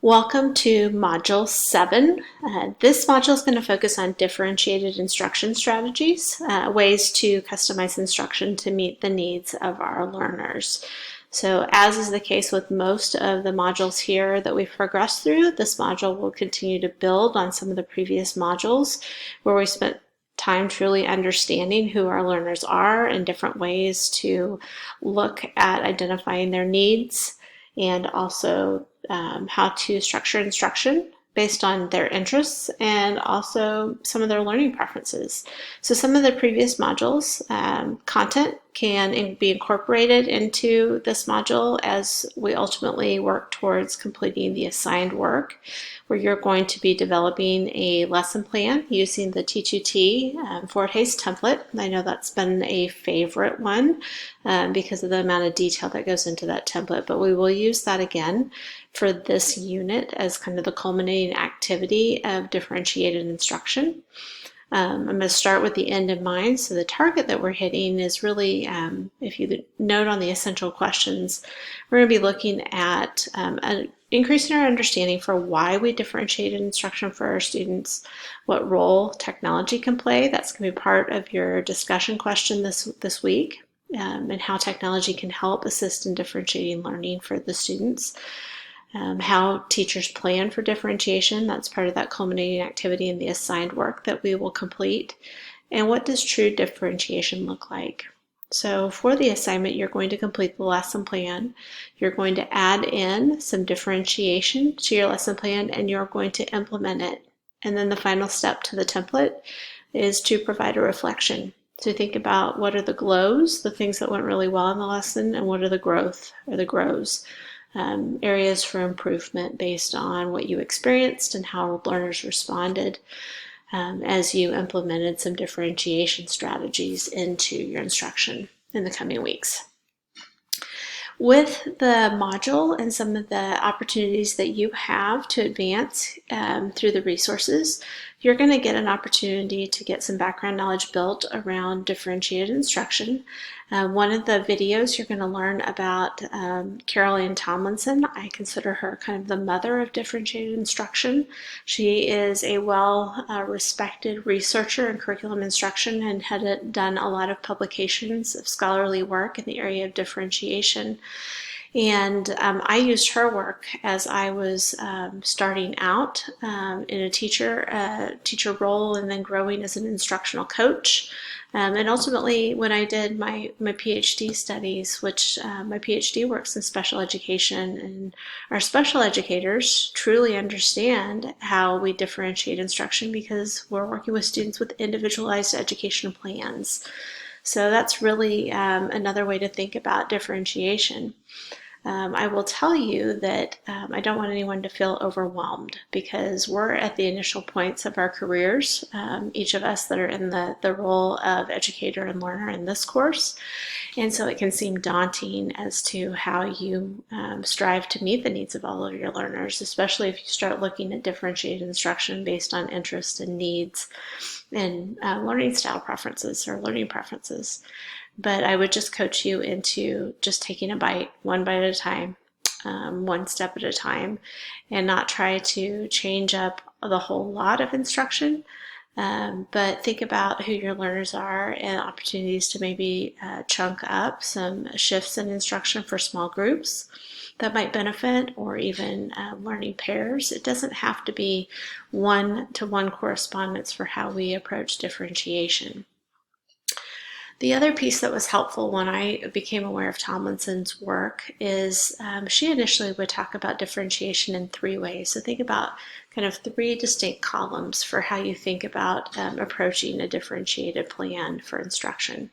Welcome to Module 7. This module is going to focus on differentiated instruction strategies, ways to customize instruction to meet the needs of our learners. So as is the case with most of the modules here that we've progressed through, this module will continue to build on some of the previous modules where we spent time truly understanding who our learners are and different ways to look at identifying their needs and also how to structure instruction based on their interests and also some of their learning preferences. So some of the previous modules, content can be incorporated into this module as we ultimately work towards completing the assigned work, where you're going to be developing a lesson plan using the T2T Fort Hayes template. I know that's been a favorite one because of the amount of detail that goes into that template, but we will use that again for this unit as kind of the culminating activity of differentiated instruction. I'm going to start with the end in mind. So the target that we're hitting is really, if you note on the essential questions, we're going to be looking at increasing our understanding for why we differentiated instruction for our students, what role technology can play. That's going to be part of your discussion question this week, and how technology can help assist in differentiating learning for the students. How teachers plan for differentiation, that's part of that culminating activity in the assigned work that we will complete. And what does true differentiation look like? So for the assignment, you're going to complete the lesson plan. You're going to add in some differentiation to your lesson plan, and you're going to implement it. And then the final step to the template is to provide a reflection. So think about what are the glows, the things that went really well in the lesson, and what are the growth or the grows. Areas for improvement based on what you experienced and how learners responded as you implemented some differentiation strategies into your instruction in the coming weeks. With the module and some of the opportunities that you have to advance through the resources, you're going to get an opportunity to get some background knowledge built around differentiated instruction. One of the videos you're going to learn about Carol Ann Tomlinson. I consider her kind of the mother of differentiated instruction. She is a well-respected researcher in curriculum instruction and had done a lot of publications of scholarly work in the area of differentiation. And I used her work as I was starting out in a teacher role and then growing as an instructional coach. And ultimately, when I did my PhD studies, which my PhD works in special education, and our special educators truly understand how we differentiate instruction because we're working with students with individualized education plans. So that's really another way to think about differentiation. I will tell you that I don't want anyone to feel overwhelmed because we're at the initial points of our careers, each of us that are in the role of educator and learner in this course. And so it can seem daunting as to how you strive to meet the needs of all of your learners, especially if you start looking at differentiated instruction based on interest and needs and learning style preferences or learning preferences. But I would just coach you into just taking a bite, one bite at a time, one step at a time, and not try to change up the whole lot of instruction, but think about who your learners are and opportunities to maybe chunk up some shifts in instruction for small groups that might benefit, or even learning pairs. It doesn't have to be one-to-one correspondence for how we approach differentiation. The other piece that was helpful when I became aware of Tomlinson's work is she initially would talk about differentiation in three ways. So think about kind of three distinct columns for how you think about approaching a differentiated plan for instruction.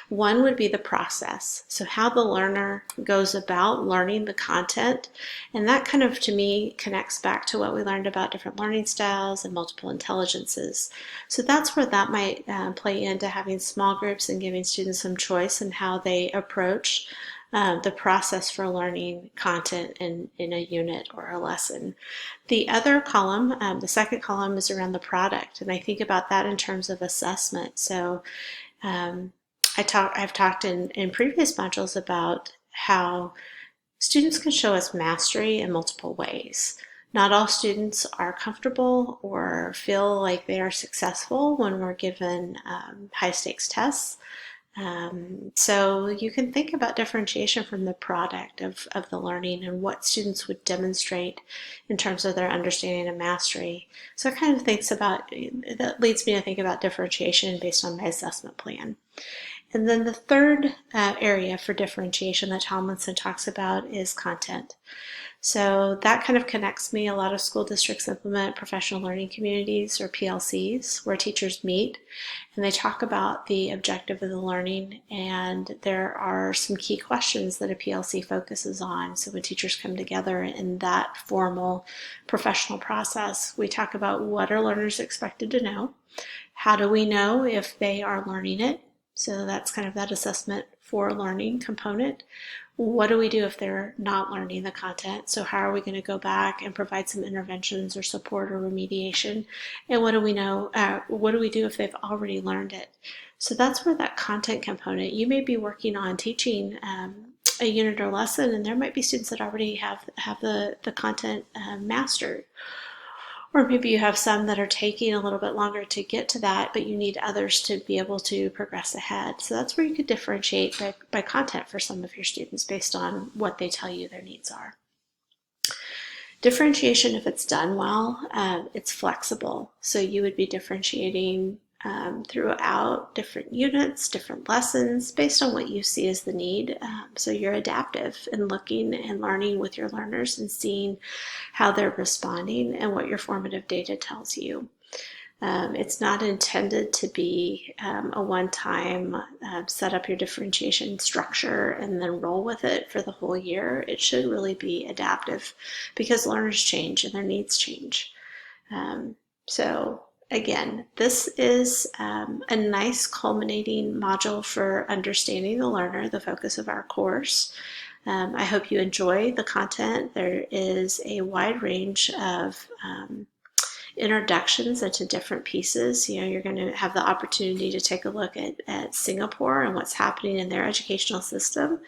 One would be the process, so how the learner goes about learning the content, and that kind of, to me, connects back to what we learned about different learning styles and multiple intelligences. So that's where that might play into having small groups and giving students some choice in how they approach the process for learning content in a unit or a lesson. The other column, the second column, is around the product, and I think about that in terms of assessment. So I've talked in previous modules about how students can show us mastery in multiple ways. Not all students are comfortable or feel like they are successful when we're given high stakes tests. So you can think about differentiation from the product of the learning and what students would demonstrate in terms of their understanding and mastery. So it kind of that leads me to think about differentiation based on my assessment plan. And then the third area for differentiation that Tomlinson talks about is content. So that kind of connects me. A lot of school districts implement professional learning communities, or PLCs, where teachers meet and they talk about the objective of the learning, and there are some key questions that a PLC focuses on. So when teachers come together in that formal professional process, we talk about what are learners expected to know, how do we know if they are learning it, so that's kind of that assessment for learning component. What do we do if they're not learning the content? So how are we going to go back and provide some interventions or support or remediation? And what do we know? What do we do if they've already learned it? So that's where that content component, you may be working on teaching a unit or lesson, and there might be students that already have the content mastered. Or maybe you have some that are taking a little bit longer to get to that, but you need others to be able to progress ahead. So that's where you could differentiate by content for some of your students based on what they tell you their needs are. Differentiation, if it's done well, it's flexible. So you would be differentiating throughout different units, different lessons, based on what you see as the need. So you're adaptive in looking and learning with your learners and seeing how they're responding and what your formative data tells you. It's not intended to be a one-time set up your differentiation structure and then roll with it for the whole year. It should really be adaptive because learners change and their needs change. So again, this is a nice culminating module for understanding the learner, the focus of our course. I hope you enjoy the content. There is a wide range of introductions into different pieces. You know, you're going to have the opportunity to take a look at Singapore and what's happening in their educational system.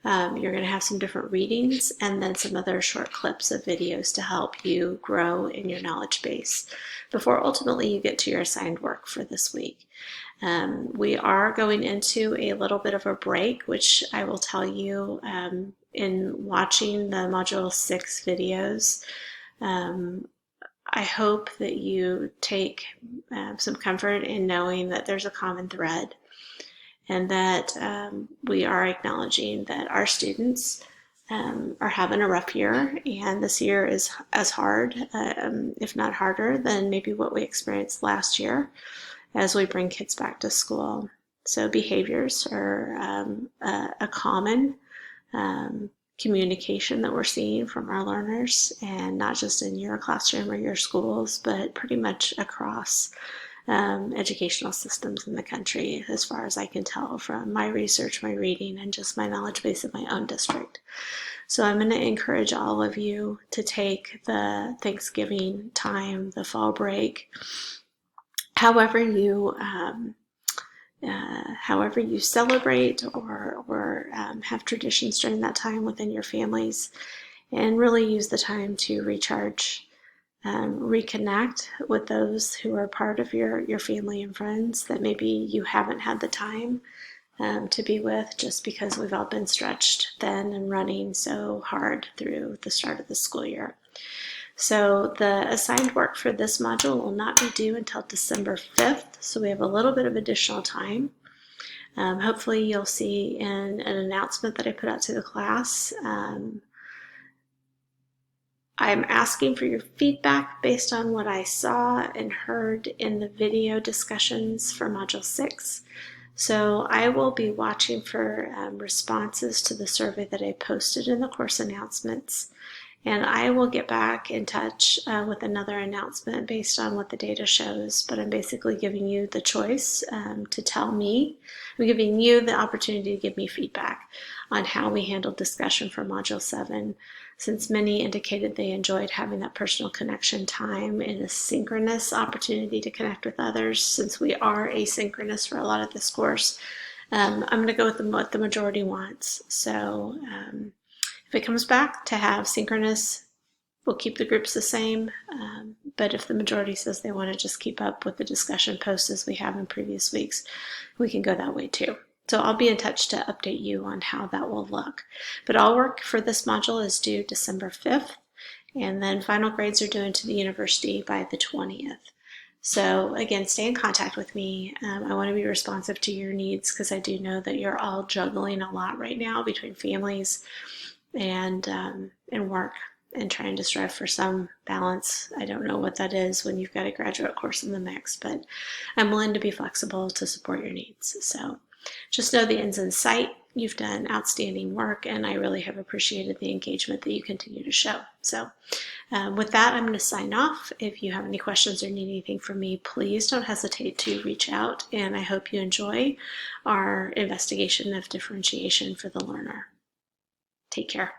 You're going to have some different readings and then some other short clips of videos to help you grow in your knowledge base before ultimately you get to your assigned work for this week. We are going into a little bit of a break, which I will tell you in watching the Module 6 videos. I hope that you take some comfort in knowing that there's a common thread and that we are acknowledging that our students are having a rough year, and this year is as hard, if not harder, than maybe what we experienced last year as we bring kids back to school. So behaviors are a common communication that we're seeing from our learners, and not just in your classroom or your schools, but pretty much across educational systems in the country, as far as I can tell from my research, my reading, and just my knowledge base of my own district. So I'm going to encourage all of you to take the Thanksgiving time, the fall break, however you celebrate or have traditions during that time within your families, and really use the time to recharge, reconnect with those who are part of your family and friends that maybe you haven't had the time to be with, just because we've all been stretched thin and running so hard through the start of the school year. So the assigned work for this module will not be due until December 5th, so we have a little bit of additional time. Hopefully you'll see in an announcement that I put out to the class. I'm asking for your feedback based on what I saw and heard in the video discussions for Module 6. So I will be watching for responses to the survey that I posted in the course announcements. And I will get back in touch with another announcement based on what the data shows. But I'm basically giving you the choice to tell me. I'm giving you the opportunity to give me feedback on how we handled discussion for Module 7, since many indicated they enjoyed having that personal connection time and a synchronous opportunity to connect with others. Since we are asynchronous for a lot of this course, I'm going to go with what the majority wants. So if it comes back to have synchronous we'll keep the groups the same, but if the majority says they want to just keep up with the discussion posts as we have in previous weeks, we can go that way too. So I'll be in touch to update you on how that will look. But all work for this module is due December 5th, and then final grades are due into the university by the 20th. So again, stay in contact with me. I want to be responsive to your needs because I do know that you're all juggling a lot right now between families and work and trying to strive for some balance. I don't know what that is when you've got a graduate course in the mix, but I'm willing to be flexible to support your needs. So just know the end's in sight. You've done outstanding work, and I really have appreciated the engagement that you continue to show. So with that, I'm going to sign off. If you have any questions or need anything from me, please don't hesitate to reach out, and I hope you enjoy our investigation of differentiation for the learner. Take care.